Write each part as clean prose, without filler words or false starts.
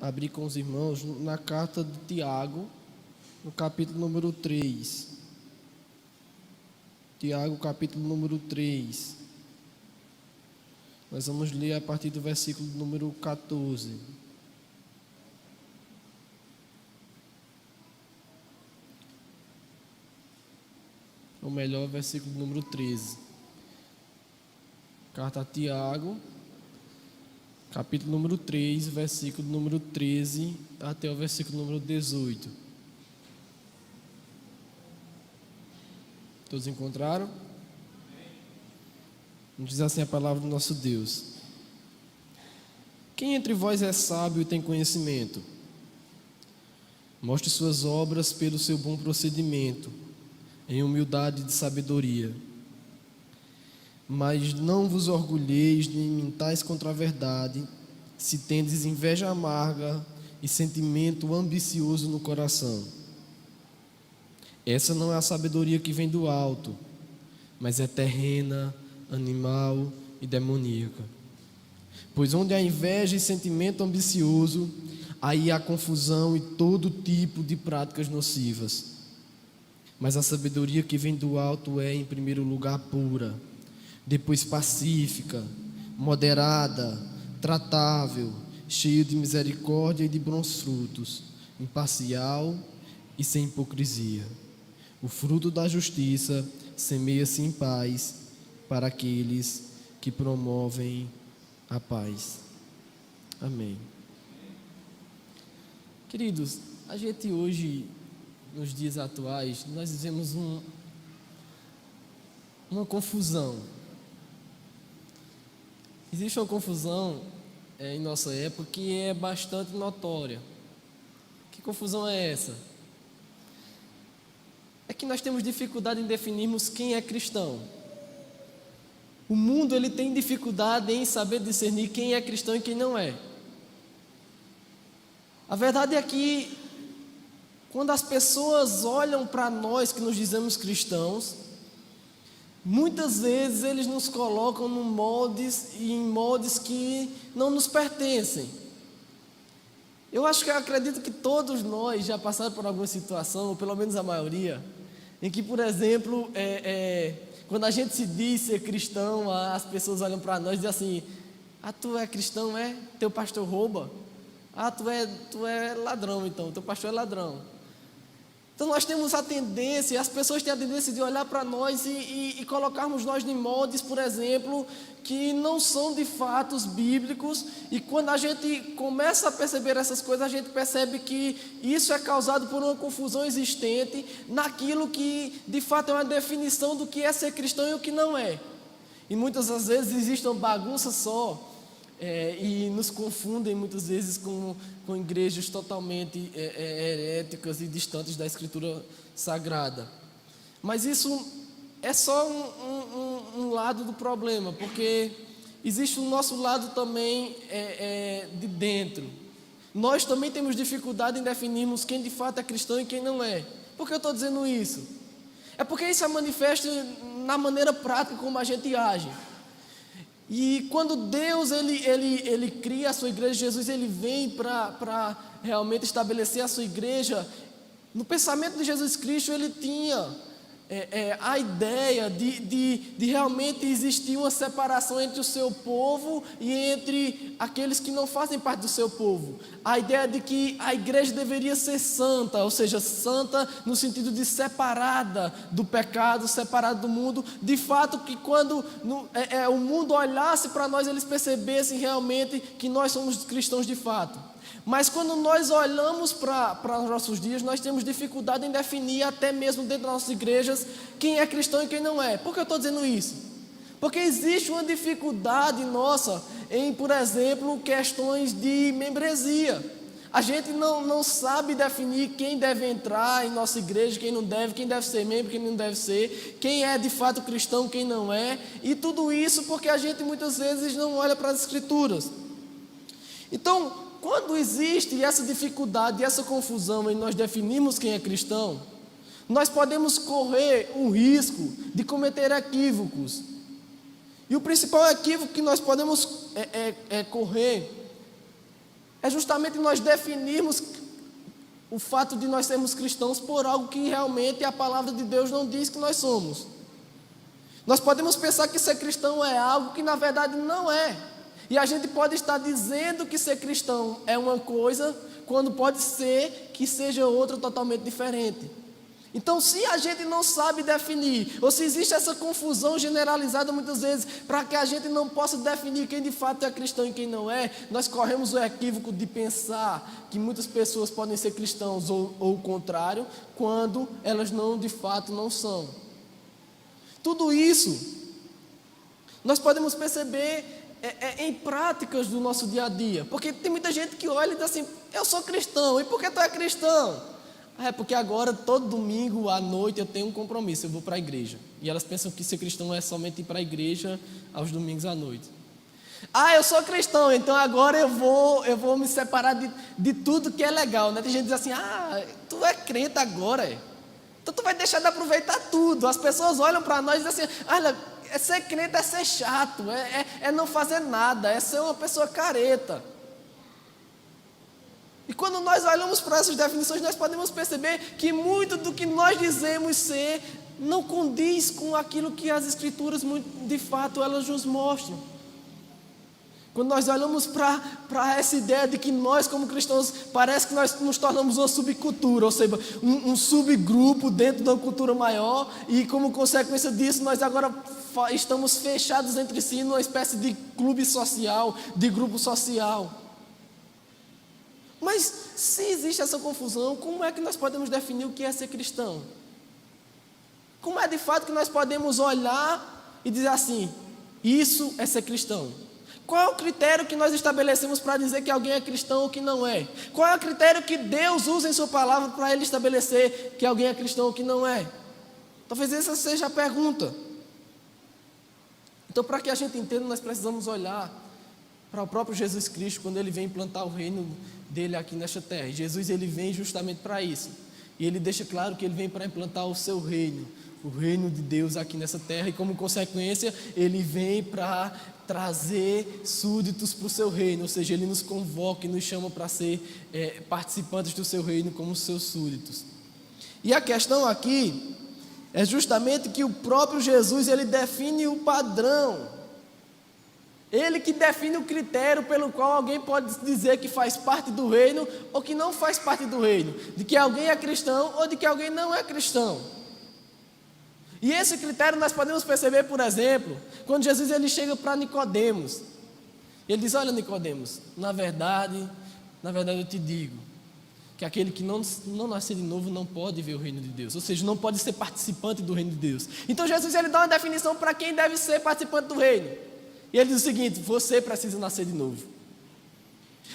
abrir com os irmãos na carta de Tiago, no capítulo número 3. Tiago, capítulo número 3. Nós vamos ler a partir do versículo número 14. Ou melhor, versículo número 13. Carta a Tiago, capítulo número 3, versículo número 13 até o versículo número 18. Todos encontraram? Diz assim a palavra do nosso Deus: Quem entre vós é sábio e tem conhecimento? Mostre suas obras pelo seu bom procedimento, em humildade de sabedoria. Mas não vos orgulheis nem mintais contra a verdade, se tendes inveja amarga e sentimento ambicioso no coração. Essa não é a sabedoria que vem do alto, mas é terrena, animal e demoníaca. Pois onde há inveja e sentimento ambicioso, aí há confusão e todo tipo de práticas nocivas. Mas a sabedoria que vem do alto é, em primeiro lugar, pura, depois pacífica, moderada, tratável, cheia de misericórdia e de bons frutos, imparcial e sem hipocrisia. O fruto da justiça semeia-se em paz para aqueles que promovem a paz. Amém. Queridos, a gente hoje, nos dias atuais, nós vivemos uma confusão. Existe uma confusão em nossa época que é bastante notória. Que confusão é essa? É que nós temos dificuldade em definirmos quem é cristão. O mundo ele tem dificuldade em saber discernir quem é cristão e quem não é. A verdade é que quando as pessoas olham para nós que nos dizemos cristãos, muitas vezes eles nos colocam em moldes que não nos pertencem. Eu acredito que todos nós já passaram por alguma situação, ou pelo menos a maioria, em que, por exemplo, quando a gente se diz ser cristão, as pessoas olham para nós e dizem assim: tu é cristão, é? Teu pastor rouba? Tu é ladrão, então, teu pastor é ladrão. Então nós temos a tendência, as pessoas têm a tendência de olhar para nós e colocarmos nós em moldes, por exemplo, que não são de fatos bíblicos, e quando a gente começa a perceber essas coisas, a gente percebe que isso é causado por uma confusão existente naquilo que de fato é uma definição do que é ser cristão e o que não é. E muitas das vezes existe uma bagunça só, e nos confundem muitas vezes com igrejas totalmente heréticas e distantes da Escritura Sagrada. Mas isso é só um lado do problema, porque existe o nosso lado também de dentro. Nós também temos dificuldade em definirmos quem de fato é cristão e quem não é. Por que eu estou dizendo isso? É porque isso é manifesto na maneira prática como a gente age. E quando Deus ele cria a sua igreja, Jesus ele vem para realmente estabelecer a sua igreja. No pensamento de Jesus Cristo ele tinha a ideia de realmente existir uma separação entre o seu povo e entre aqueles que não fazem parte do seu povo. A ideia de que a igreja deveria ser santa, ou seja, santa no sentido de separada do pecado, separada do mundo. De fato, que quando o mundo olhasse para nós, eles percebessem realmente que nós somos cristãos de fato. Mas quando nós olhamos para os nossos dias, nós temos dificuldade em definir, até mesmo dentro das nossas igrejas, quem é cristão e quem não é. Por que eu estou dizendo isso? Porque existe uma dificuldade nossa em, por exemplo, questões de membresia. A gente não sabe definir quem deve entrar em nossa igreja, quem não deve, quem deve ser membro, quem não deve ser, quem é de fato cristão, quem não é. E tudo isso porque a gente muitas vezes não olha para as Escrituras. Então, quando existe essa dificuldade, essa confusão em nós definirmos quem é cristão, nós podemos correr o risco de cometer equívocos. E o principal equívoco que nós podemos correr é justamente nós definirmos o fato de nós sermos cristãos por algo que realmente a palavra de Deus não diz que nós somos. Nós podemos pensar que ser cristão é algo que na verdade não é. E a gente pode estar dizendo que ser cristão é uma coisa, quando pode ser que seja outra totalmente diferente. Então, se a gente não sabe definir, ou se existe essa confusão generalizada muitas vezes, para que a gente não possa definir quem de fato é cristão e quem não é, nós corremos o equívoco de pensar que muitas pessoas podem ser cristãos ou o contrário, quando elas de fato não são. Tudo isso nós podemos perceber em práticas do nosso dia a dia, porque tem muita gente que olha e diz assim: eu sou cristão, e por que tu é cristão? É porque agora, todo domingo à noite, eu tenho um compromisso, eu vou para a igreja. E elas pensam que ser cristão é somente ir para a igreja aos domingos à noite. Eu sou cristão, então agora eu vou me separar de tudo que é legal, né? Tem gente que diz assim: tu é crente agora, então tu vai deixar de aproveitar tudo. As pessoas olham para nós e dizem assim: olha, ser crente é ser chato, é não fazer nada, é ser uma pessoa careta. E quando nós olhamos para essas definições, nós podemos perceber que muito do que nós dizemos ser não condiz com aquilo que as Escrituras, de fato, elas nos mostram. Quando nós olhamos para essa ideia de que nós, como cristãos, parece que nós nos tornamos uma subcultura, ou seja, um subgrupo dentro de uma cultura maior, e como consequência disso, nós agora estamos fechados entre si numa espécie de clube social, de grupo social. Mas se existe essa confusão, como é que nós podemos definir o que é ser cristão? Como é de fato que nós podemos olhar e dizer assim: isso é ser cristão? Qual é o critério que nós estabelecemos para dizer que alguém é cristão ou que não é? Qual é o critério que Deus usa em sua palavra para Ele estabelecer que alguém é cristão ou que não é? Talvez essa seja a pergunta. Então, para que a gente entenda, nós precisamos olhar para o próprio Jesus Cristo, quando Ele vem implantar o reino dele aqui nesta terra. E Jesus, ele vem justamente para isso. E ele deixa claro que ele vem para implantar o seu reino, o reino de Deus aqui nessa terra. E como consequência, ele vem para trazer súditos para o seu reino. Ou seja, ele nos convoca e nos chama para ser participantes do seu reino como seus súditos. E a questão aqui é justamente que o próprio Jesus, ele define o padrão. Ele que define o critério pelo qual alguém pode dizer que faz parte do reino ou que não faz parte do reino, de que alguém é cristão ou de que alguém não é cristão. E esse critério nós podemos perceber, por exemplo, quando Jesus ele chega para Nicodemos. Ele diz: olha, Nicodemos, na verdade eu te digo que aquele que não nascer de novo não pode ver o reino de Deus, ou seja, não pode ser participante do reino de Deus. Então Jesus ele dá uma definição para quem deve ser participante do reino. E ele diz o seguinte: você precisa nascer de novo.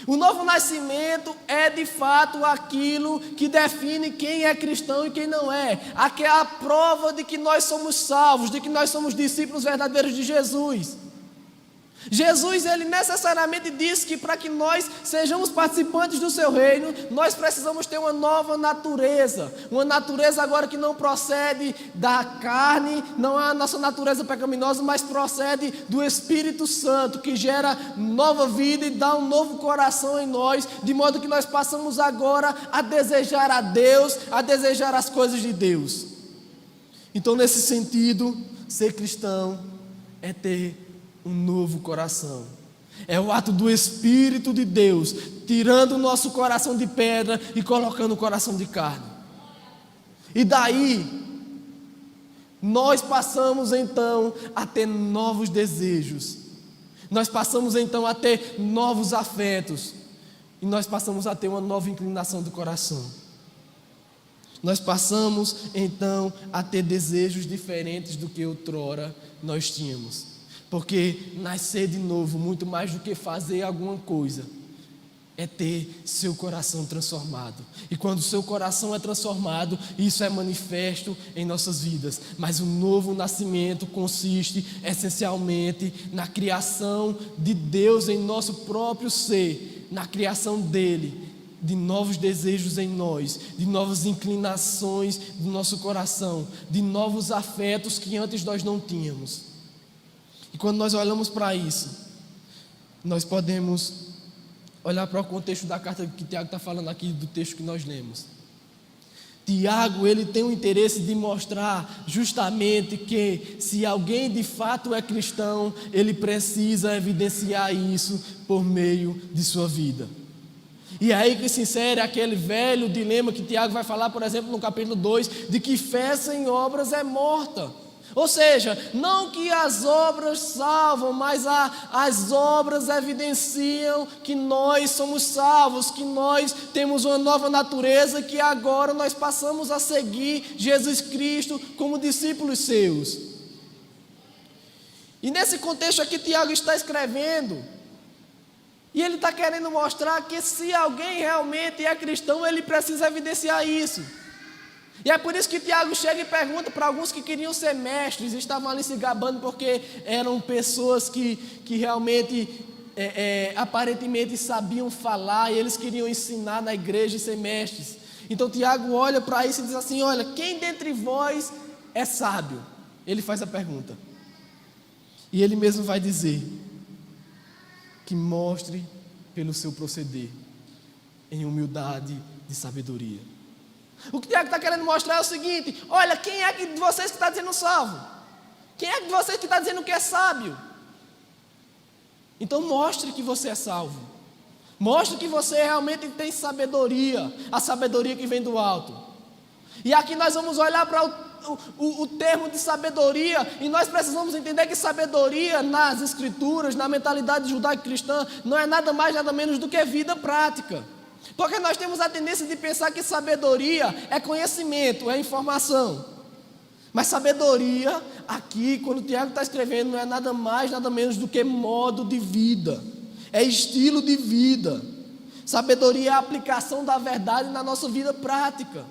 O novo nascimento é de fato aquilo que define quem é cristão e quem não é. Aqui é a prova de que nós somos salvos, de que nós somos discípulos verdadeiros de Jesus. Jesus, ele necessariamente disse que para que nós sejamos participantes do seu reino, nós precisamos ter uma nova natureza. Uma natureza agora que não procede da carne, não é a nossa natureza pecaminosa, mas procede do Espírito Santo, que gera nova vida e dá um novo coração em nós, de modo que nós passamos agora a desejar a Deus, a desejar as coisas de Deus. Então, nesse sentido, ser cristão é ter um novo coração. É o ato do Espírito de Deus tirando o nosso coração de pedra e colocando o coração de carne. E daí nós passamos então a ter novos desejos. Nós passamos então a ter novos afetos. E nós passamos a ter uma nova inclinação do coração. Nós passamos então a ter desejos diferentes do que outrora nós tínhamos. Porque nascer de novo, muito mais do que fazer alguma coisa, é ter seu coração transformado. E quando o seu coração é transformado, isso é manifesto em nossas vidas. Mas o novo nascimento consiste essencialmente na criação de Deus em nosso próprio ser, na criação dele, de novos desejos em nós, de novas inclinações do nosso coração, de novos afetos que antes nós não tínhamos. E quando nós olhamos para isso, nós podemos olhar para o contexto da carta que Tiago está falando aqui, do texto que nós lemos. Tiago, ele tem o interesse de mostrar justamente que se alguém de fato é cristão, ele precisa evidenciar isso por meio de sua vida. E é aí que se insere aquele velho dilema que Tiago vai falar, por exemplo, no capítulo 2, de que fé sem obras é morta. Ou seja, não que as obras salvam, mas as obras evidenciam que nós somos salvos, que nós temos uma nova natureza, que agora nós passamos a seguir Jesus Cristo como discípulos seus. E nesse contexto aqui Tiago está escrevendo, e ele está querendo mostrar que se alguém realmente é cristão, ele precisa evidenciar isso. E é por isso que Tiago chega e pergunta para alguns que queriam ser mestres, estavam ali se gabando porque eram pessoas que realmente, aparentemente sabiam falar, e eles queriam ensinar na igreja e ser mestres. Então Tiago olha para isso e diz assim: olha, quem dentre vós é sábio? Ele faz a pergunta. E ele mesmo vai dizer que mostre pelo seu proceder em humildade e sabedoria. O que Tiago está querendo mostrar é o seguinte: olha, quem é de vocês que está dizendo salvo? Quem é de vocês que está dizendo que é sábio? Então mostre que você é salvo. Mostre que você realmente tem sabedoria, a sabedoria que vem do alto. E aqui nós vamos olhar para o termo de sabedoria, e nós precisamos entender que sabedoria nas escrituras, na mentalidade judaico-cristã, não é nada mais, nada menos do que vida prática. Porque nós temos a tendência de pensar que sabedoria é conhecimento, é informação. Mas sabedoria, aqui, quando o Tiago está escrevendo, não é nada mais, nada menos do que modo de vida. É estilo de vida. Sabedoria é a aplicação da verdade na nossa vida prática.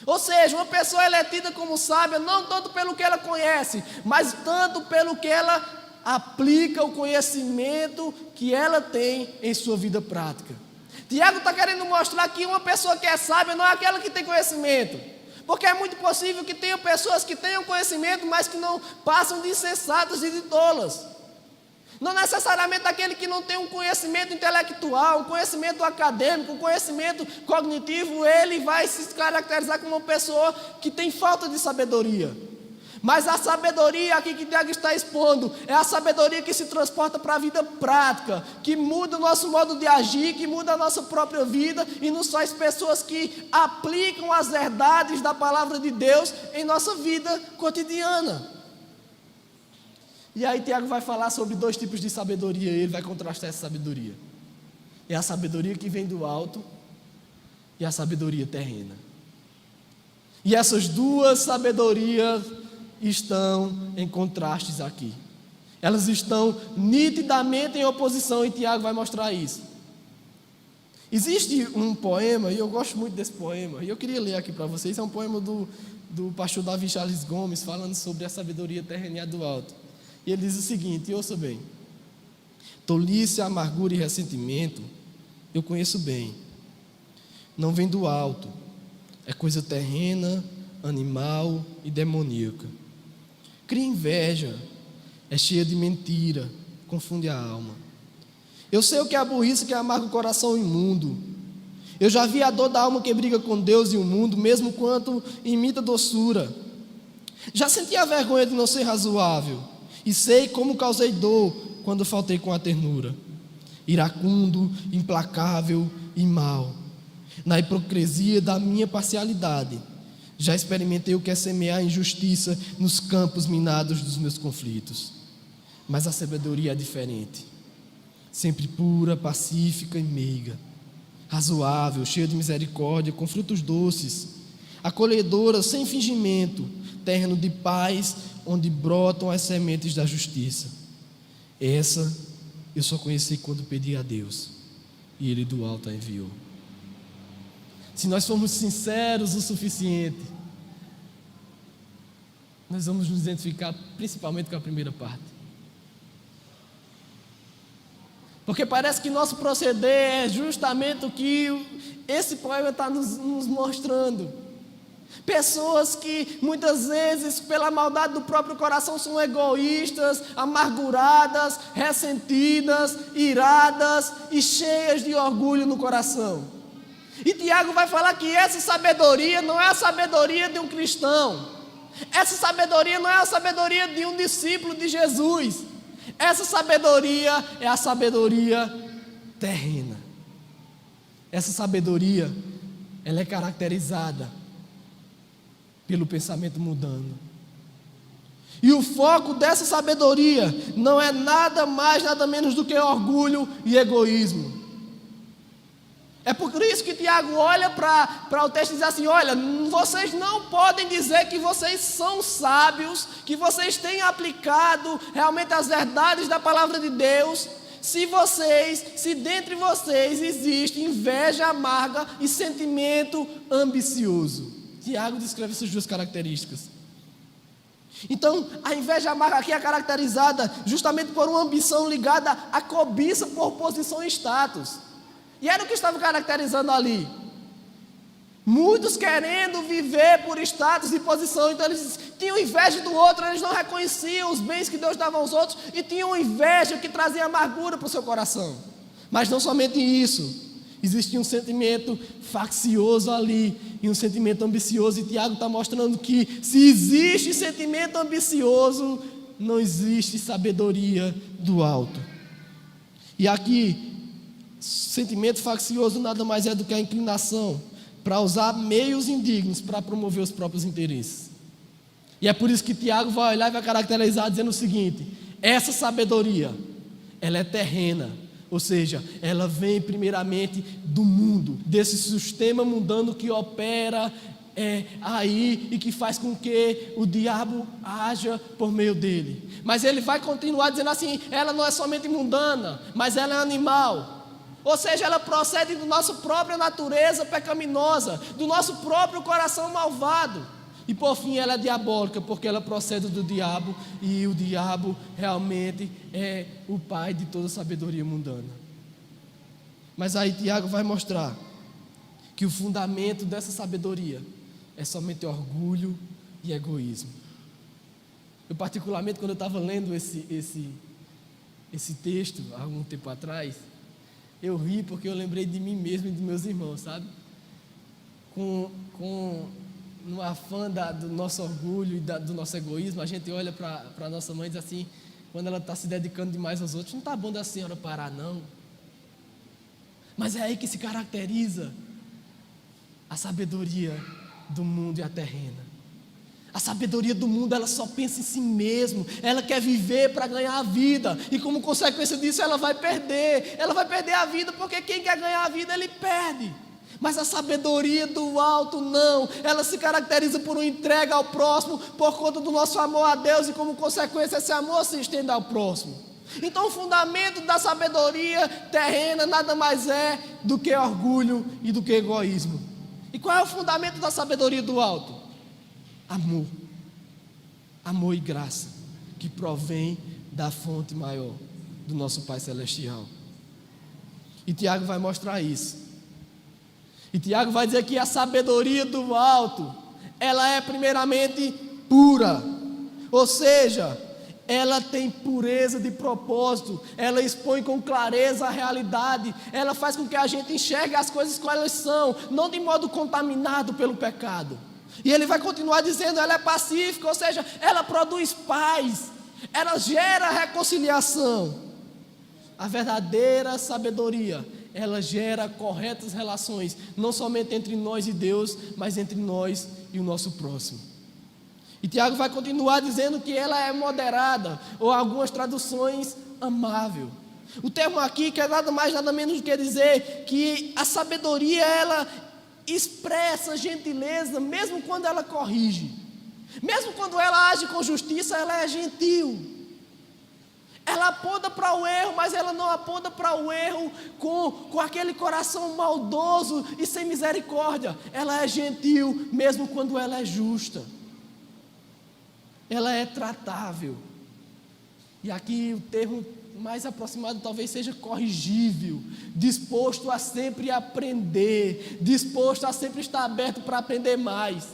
Ou seja, uma pessoa ela é tida como sábia, não tanto pelo que ela conhece, mas tanto pelo que ela aplica o conhecimento que ela tem em sua vida prática. Tiago está querendo mostrar que uma pessoa que é sábia não é aquela que tem conhecimento. Porque é muito possível que tenham pessoas que tenham conhecimento, mas que não passam de insensatas e de tolas. Não necessariamente aquele que não tem um conhecimento intelectual, um conhecimento acadêmico, um conhecimento cognitivo, ele vai se caracterizar como uma pessoa que tem falta de sabedoria. Mas a sabedoria aqui que Tiago está expondo é a sabedoria que se transporta para a vida prática, que muda o nosso modo de agir, que muda a nossa própria vida e nos faz pessoas que aplicam as verdades da palavra de Deus em nossa vida cotidiana. E aí Tiago vai falar sobre dois tipos de sabedoria, e ele vai contrastar essa sabedoria. É a sabedoria que vem do alto e a sabedoria terrena. E essas duas sabedorias estão em contrastes aqui. Elas estão nitidamente em oposição, e Tiago vai mostrar isso. Existe um poema, e eu gosto muito desse poema, e eu queria ler aqui para vocês. É um poema do pastor Davi Charles Gomes, falando sobre a sabedoria terrena do alto. E ele diz o seguinte, ouça bem: tolice, amargura e ressentimento eu conheço bem. Não vem do alto, é coisa terrena, animal e demoníaca. Cria inveja, é cheia de mentira, confunde a alma. Eu sei o que é a burrice que amarga o coração imundo. Eu já vi a dor da alma que briga com Deus e o mundo, mesmo quanto imita doçura. Já senti a vergonha de não ser razoável, e sei como causei dor quando faltei com a ternura. Iracundo, implacável e mau, na hipocrisia da minha parcialidade, já experimentei o que é semear injustiça nos campos minados dos meus conflitos. Mas a sabedoria é diferente, sempre pura, pacífica e meiga, razoável, cheia de misericórdia, com frutos doces, acolhedora, sem fingimento, terreno de paz, onde brotam as sementes da justiça. Essa eu só conheci quando pedi a Deus, e Ele do alto a enviou. Se nós formos sinceros o suficiente, nós vamos nos identificar principalmente com a primeira parte. Porque parece que nosso proceder é justamente o que esse poema está nos mostrando. Pessoas que muitas vezes, pela maldade do próprio coração, são egoístas, amarguradas, ressentidas, iradas e cheias de orgulho no coração. E Tiago vai falar que essa sabedoria não é a sabedoria de um cristão. Essa sabedoria não é a sabedoria de um discípulo de Jesus. Essa sabedoria é a sabedoria terrena. Essa sabedoria, ela é caracterizada pelo pensamento mundano. E o foco dessa sabedoria não é nada mais, nada menos do que orgulho e egoísmo. É por isso que Tiago olha para o texto e diz assim: olha, vocês não podem dizer que vocês são sábios, que vocês têm aplicado realmente as verdades da palavra de Deus, se dentre vocês existe inveja amarga e sentimento ambicioso. Tiago descreve essas duas características. Então, a inveja amarga aqui é caracterizada justamente por uma ambição ligada à cobiça por posição e status. E era o que estava caracterizando ali. Muitos querendo viver por status e posição, então eles tinham inveja do outro, eles não reconheciam os bens que Deus dava aos outros e tinham inveja que trazia amargura para o seu coração. Mas não somente isso, existia um sentimento faccioso ali e um sentimento ambicioso, e Tiago está mostrando que se existe sentimento ambicioso, não existe sabedoria do alto. E aqui, sentimento faccioso nada mais é do que a inclinação para usar meios indignos para promover os próprios interesses. E é por isso que Tiago vai olhar e vai caracterizar dizendo o seguinte: essa sabedoria, ela é terrena, ou seja, ela vem primeiramente do mundo, desse sistema mundano que opera aí e que faz com que o diabo haja por meio dele. Mas ele vai continuar dizendo assim: ela não é somente mundana, mas ela é animal. Ou seja, ela procede da nossa própria natureza pecaminosa, do nosso próprio coração malvado. E por fim ela é diabólica, porque ela procede do diabo, e o diabo realmente é o pai de toda sabedoria mundana. Mas aí Tiago vai mostrar que o fundamento dessa sabedoria é somente orgulho e egoísmo. Eu particularmente, quando eu estava lendo esse texto, há algum tempo atrás, eu ri porque eu lembrei de mim mesmo e de meus irmãos, sabe? No afã do nosso orgulho e do nosso egoísmo, a gente olha para a nossa mãe e diz assim, quando ela está se dedicando demais aos outros: não está bom da senhora parar não. Mas é aí que se caracteriza a sabedoria do mundo e a terrena. A sabedoria do mundo, ela só pensa em si mesmo, ela quer viver para ganhar a vida, e como consequência disso ela vai perder a vida, porque quem quer ganhar a vida, ele perde. Mas a sabedoria do alto não, ela se caracteriza por uma entrega ao próximo, por conta do nosso amor a Deus, e como consequência esse amor se estende ao próximo. Então o fundamento da sabedoria terrena nada mais é do que orgulho e do que egoísmo. E qual é o fundamento da sabedoria do alto? Amor e graça, que provém da fonte maior, do nosso Pai Celestial. E Tiago vai mostrar isso. E Tiago vai dizer que a sabedoria do alto, ela é primeiramente pura, ou seja, ela tem pureza de propósito, ela expõe com clareza a realidade, ela faz com que a gente enxergue as coisas como elas são, não de modo contaminado pelo pecado. E ele vai continuar dizendo: ela é pacífica, ou seja, ela produz paz, ela gera reconciliação. A verdadeira sabedoria, ela gera corretas relações, não somente entre nós e Deus, mas entre nós e o nosso próximo. E Tiago vai continuar dizendo que ela é moderada, ou algumas traduções, amável. O termo aqui que é nada mais nada menos do que dizer que a sabedoria, ela expressa gentileza, mesmo quando ela corrige, mesmo quando ela age com justiça, ela é gentil. Ela aponta para o erro, mas ela não aponta para o erro com aquele coração maldoso e sem misericórdia. Ela é gentil, mesmo quando ela é justa. Ela é tratável. E aqui o termo mais aproximado talvez seja corrigível, disposto a sempre aprender, disposto a sempre estar aberto para aprender mais.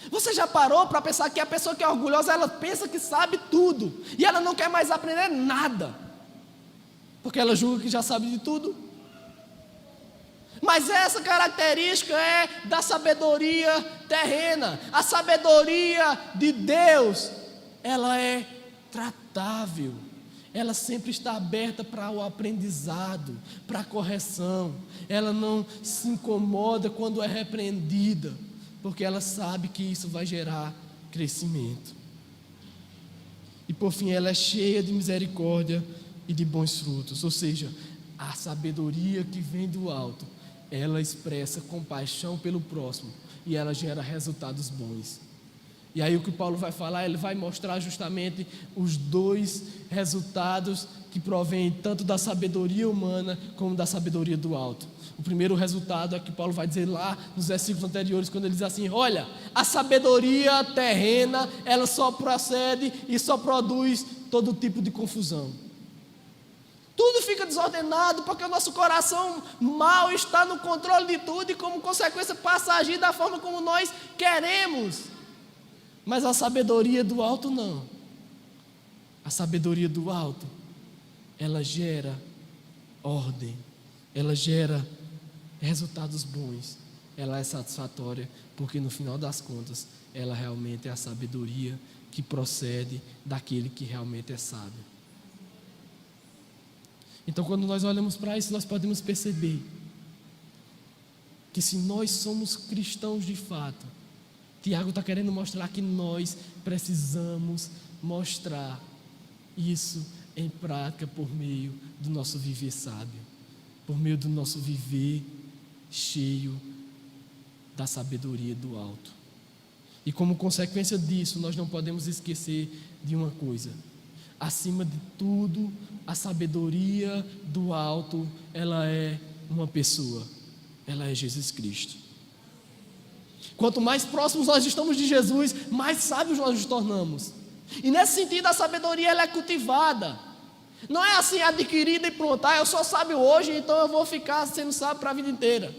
Você já parou para pensar que a pessoa que é orgulhosa, ela pensa que sabe tudo, e ela não quer mais aprender nada, porque ela julga que já sabe de tudo? Mas essa característica é da sabedoria terrena. A sabedoria de Deus, ela é tratável. Ela sempre está aberta para o aprendizado, para a correção. Ela não se incomoda quando é repreendida, porque ela sabe que isso vai gerar crescimento. E por fim, ela é cheia de misericórdia e de bons frutos. Ou seja, a sabedoria que vem do alto, ela expressa compaixão pelo próximo e ela gera resultados bons. E aí o que Paulo vai falar, ele vai mostrar justamente os dois resultados que provêm tanto da sabedoria humana como da sabedoria do alto. O primeiro resultado é que Paulo vai dizer lá nos versículos anteriores, quando ele diz assim: olha, a sabedoria terrena, ela só procede e só produz todo tipo de confusão. Tudo fica desordenado porque o nosso coração mau está no controle de tudo e, como consequência, passa a agir da forma como nós queremos. Mas a sabedoria do alto não. A sabedoria do alto, ela gera ordem, ela gera resultados bons, ela é satisfatória, porque no final das contas, ela realmente é a sabedoria que procede daquele que realmente é sábio. Então, quando nós olhamos para isso, nós podemos perceber que se nós somos cristãos de fato, Tiago está querendo mostrar que nós precisamos mostrar isso em prática por meio do nosso viver sábio, por meio do nosso viver cheio da sabedoria do alto. E como consequência disso, nós não podemos esquecer de uma coisa: acima de tudo, a sabedoria do alto, ela é uma pessoa, ela é Jesus Cristo. Quanto mais próximos nós estamos de Jesus, mais sábios nós nos tornamos. E nesse sentido, a sabedoria, ela é cultivada. Não é assim adquirida e pronta: eu sou sábio hoje, então eu vou ficar sendo sábio para a vida inteira.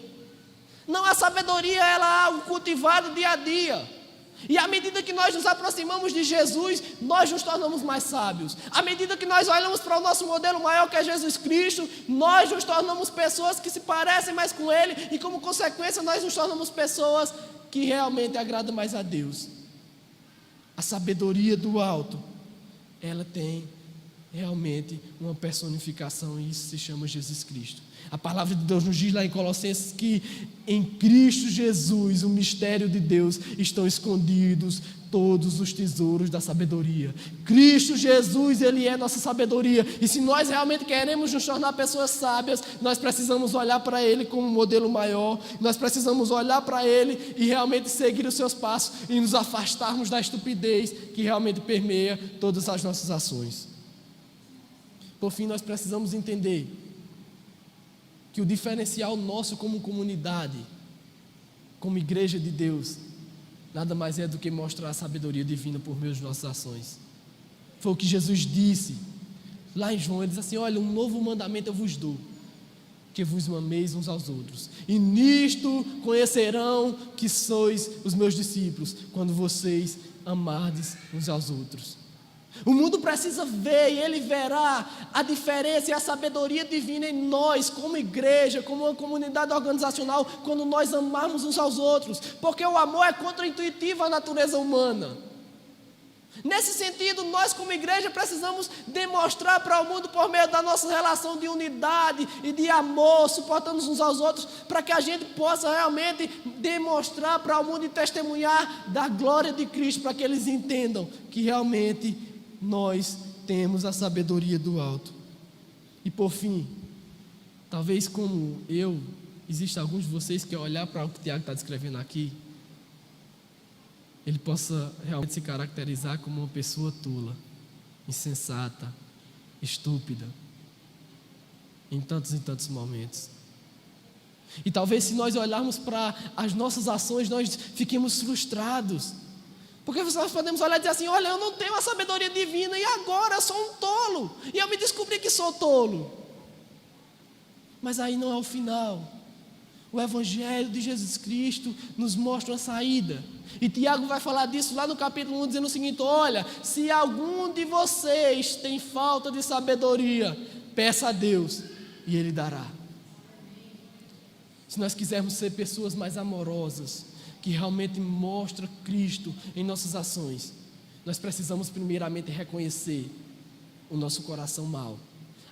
Não, a sabedoria, ela é algo cultivado dia a dia. E à medida que nós nos aproximamos de Jesus, nós nos tornamos mais sábios. À medida que nós olhamos para o nosso modelo maior, que é Jesus Cristo, nós nos tornamos pessoas que se parecem mais com Ele, e como consequência nós nos tornamos pessoas que realmente agradam mais a Deus. A sabedoria do alto, ela tem realmente uma personificação, e isso se chama Jesus Cristo. A palavra de Deus nos diz lá em Colossenses que em Cristo Jesus, o mistério de Deus, estão escondidos todos os tesouros da sabedoria. Cristo Jesus, Ele é nossa sabedoria, e se nós realmente queremos nos tornar pessoas sábias, nós precisamos olhar para Ele como um modelo maior, nós precisamos olhar para Ele e realmente seguir os seus passos, e nos afastarmos da estupidez que realmente permeia todas as nossas ações. Por fim, nós precisamos entender que o diferencial nosso como comunidade, como igreja de Deus, nada mais é do que mostrar a sabedoria divina por meio de nossas ações. Foi o que Jesus disse lá em João. Ele diz assim: olha, um novo mandamento eu vos dou, que vos ameis uns aos outros, e nisto conhecerão que sois os meus discípulos, quando vocês amardes uns aos outros. O mundo precisa ver, e ele verá a diferença e a sabedoria divina em nós, como igreja, como uma comunidade organizacional, quando nós amarmos uns aos outros, porque o amor é contra-intuitivo à natureza humana. Nesse sentido, nós como igreja precisamos demonstrar para o mundo, por meio da nossa relação de unidade e de amor, suportando uns aos outros, para que a gente possa realmente demonstrar para o mundo e testemunhar da glória de Cristo, para que eles entendam que realmente nós temos a sabedoria do alto. E por fim, talvez como eu, exista alguns de vocês que ao olhar para o que o Tiago está descrevendo aqui, ele possa realmente se caracterizar como uma pessoa tola, insensata, estúpida, em tantos e tantos momentos. E talvez se nós olharmos para as nossas ações, nós fiquemos frustrados, porque nós podemos olhar e dizer assim: olha, eu não tenho a sabedoria divina, e agora eu sou um tolo, e eu me descobri que sou tolo. Mas aí não é o final. O Evangelho de Jesus Cristo nos mostra uma saída. E Tiago vai falar disso lá no capítulo 1, dizendo o seguinte: olha, se algum de vocês tem falta de sabedoria, peça a Deus e Ele dará. Se nós quisermos ser pessoas mais amorosas, que realmente mostram Cristo em nossas ações, nós precisamos primeiramente reconhecer o nosso coração mau,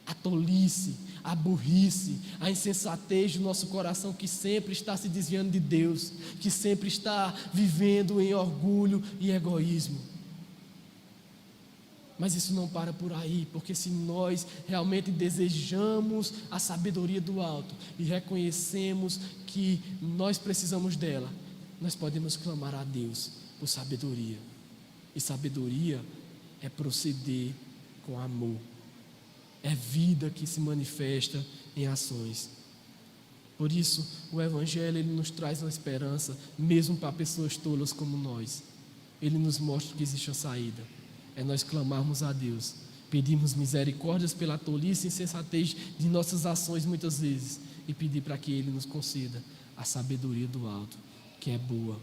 a tolice, a burrice, a insensatez do nosso coração que sempre está se desviando de Deus, que sempre está vivendo em orgulho e egoísmo. Mas isso não para por aí, porque se nós realmente desejamos a sabedoria do alto e reconhecemos que nós precisamos dela, nós podemos clamar a Deus por sabedoria. E sabedoria é proceder com amor. É vida que se manifesta em ações. Por isso, o Evangelho ele nos traz uma esperança, mesmo para pessoas tolas como nós. Ele nos mostra que existe uma saída. É nós clamarmos a Deus, pedirmos misericórdias pela tolice e insensatez de nossas ações muitas vezes, e pedir para que Ele nos conceda a sabedoria do alto, que é boa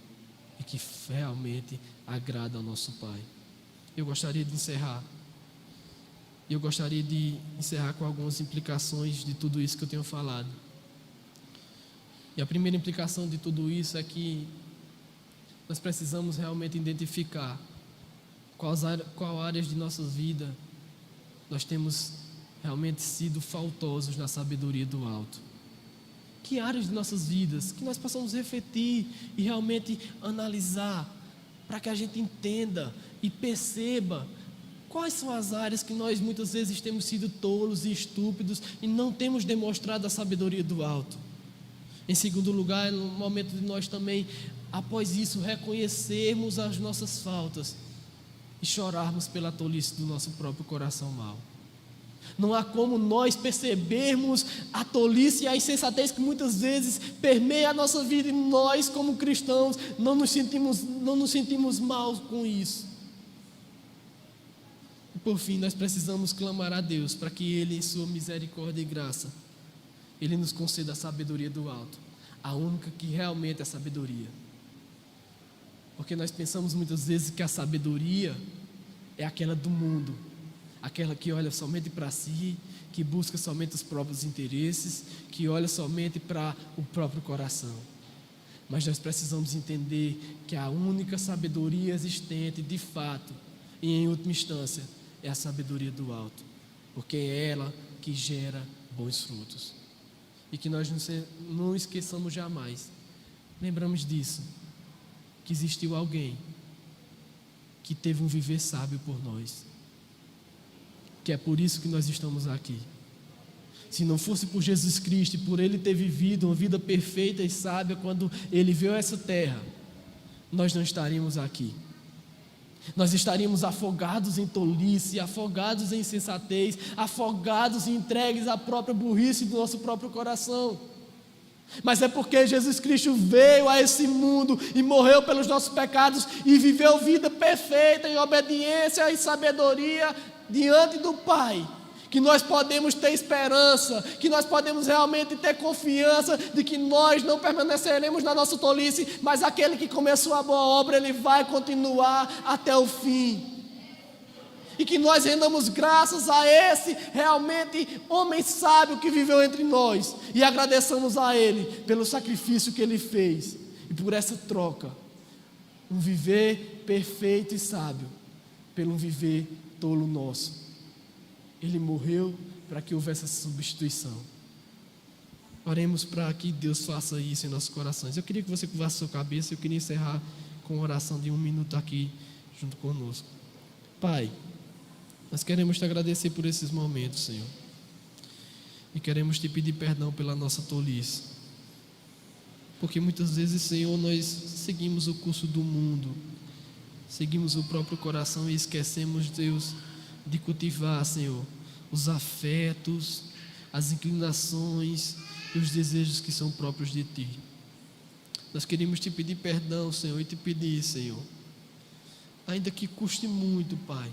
e que realmente agrada ao nosso Pai. Eu gostaria de encerrar com algumas implicações de tudo isso que eu tenho falado. E a primeira implicação de tudo isso é que nós precisamos realmente identificar qual áreas de nossa vida nós temos realmente sido faltosos na sabedoria do alto. Que áreas de nossas vidas que nós possamos refletir e realmente analisar, para que a gente entenda e perceba quais são as áreas que nós muitas vezes temos sido tolos e estúpidos e não temos demonstrado a sabedoria do alto. Em segundo lugar, no momento de nós também, após isso, reconhecermos as nossas faltas e chorarmos pela tolice do nosso próprio coração mau. Não há como nós percebermos a tolice e a insensatez que muitas vezes permeia a nossa vida, e nós como cristãos não nos sentimos mal com isso. E por fim, nós precisamos clamar a Deus para que Ele, em sua misericórdia e graça, Ele nos conceda a sabedoria do alto, a única que realmente é sabedoria. Porque nós pensamos muitas vezes que a sabedoria é aquela do mundo, aquela que olha somente para si, que busca somente os próprios interesses, que olha somente para o próprio coração. Mas nós precisamos entender que a única sabedoria existente, de fato, e em última instância, é a sabedoria do alto, porque é ela que gera bons frutos. E que nós não esqueçamos jamais, lembramos disso, que existiu alguém que teve um viver sábio por nós, que é por isso que nós estamos aqui. Se não fosse por Jesus Cristo e por Ele ter vivido uma vida perfeita e sábia quando Ele veio a essa terra, nós não estaríamos aqui. Nós estaríamos afogados em tolice, afogados em insensatez, afogados e entregues à própria burrice do nosso próprio coração. Mas é porque Jesus Cristo veio a esse mundo e morreu pelos nossos pecados e viveu vida perfeita em obediência e sabedoria diante do Pai, que nós podemos ter esperança, que nós podemos realmente ter confiança de que nós não permaneceremos na nossa tolice, mas aquele que começou a boa obra, Ele vai continuar até o fim. E que nós rendamos graças a esse realmente homem sábio que viveu entre nós, e agradeçamos a Ele pelo sacrifício que Ele fez, e por essa troca, um viver perfeito e sábio, pelo um viver tolo nosso. Ele morreu para que houvesse essa substituição. Oremos para que Deus faça isso em nossos corações. Eu queria que você curvasse a sua cabeça. Eu queria encerrar com uma oração de 1 minuto aqui junto conosco. Pai, nós queremos te agradecer por esses momentos, Senhor, e queremos te pedir perdão pela nossa tolice, porque muitas vezes, Senhor, nós seguimos o curso do mundo, seguimos o próprio coração e esquecemos, Deus, de cultivar, Senhor, os afetos, as inclinações e os desejos que são próprios de Ti. Nós queremos te pedir perdão, Senhor, e te pedir, Senhor, ainda que custe muito, Pai,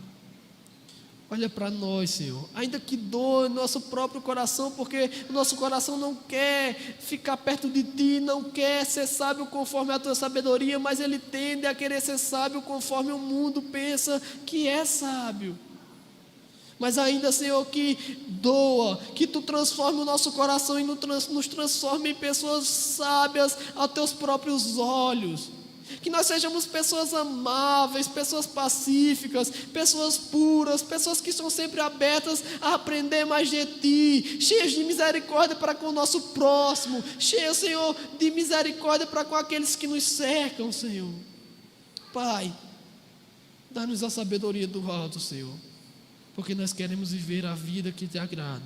Olha para nós, Senhor, ainda que doa nosso próprio coração, porque o nosso coração não quer ficar perto de Ti, não quer ser sábio conforme a Tua sabedoria, mas ele tende a querer ser sábio conforme o mundo pensa que é sábio. Mas ainda, Senhor, que doa, que Tu transforme o nosso coração e nos transforme em pessoas sábias aos Teus próprios olhos. Que nós sejamos pessoas amáveis, pessoas pacíficas, pessoas puras, pessoas que estão sempre abertas a aprender mais de Ti, cheias de misericórdia para com o nosso próximo, cheias, Senhor, de misericórdia para com aqueles que nos cercam, Senhor. Pai, dá-nos a sabedoria do alto, Senhor, porque nós queremos viver a vida que Te agrada,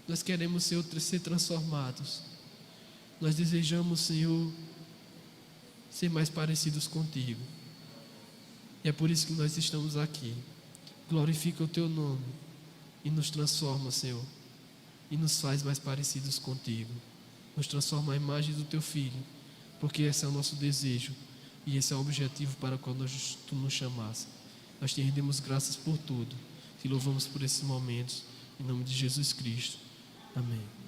nós queremos, Senhor, ser transformados, nós desejamos, Senhor, ser mais parecidos contigo. E é por isso que nós estamos aqui. Glorifica o Teu nome e nos transforma, Senhor, e nos faz mais parecidos contigo. Nos transforma a imagem do Teu Filho, porque esse é o nosso desejo e esse é o objetivo para o qual Tu nos chamaste. Nós Te rendemos graças por tudo. Te louvamos por esses momentos, em nome de Jesus Cristo. Amém.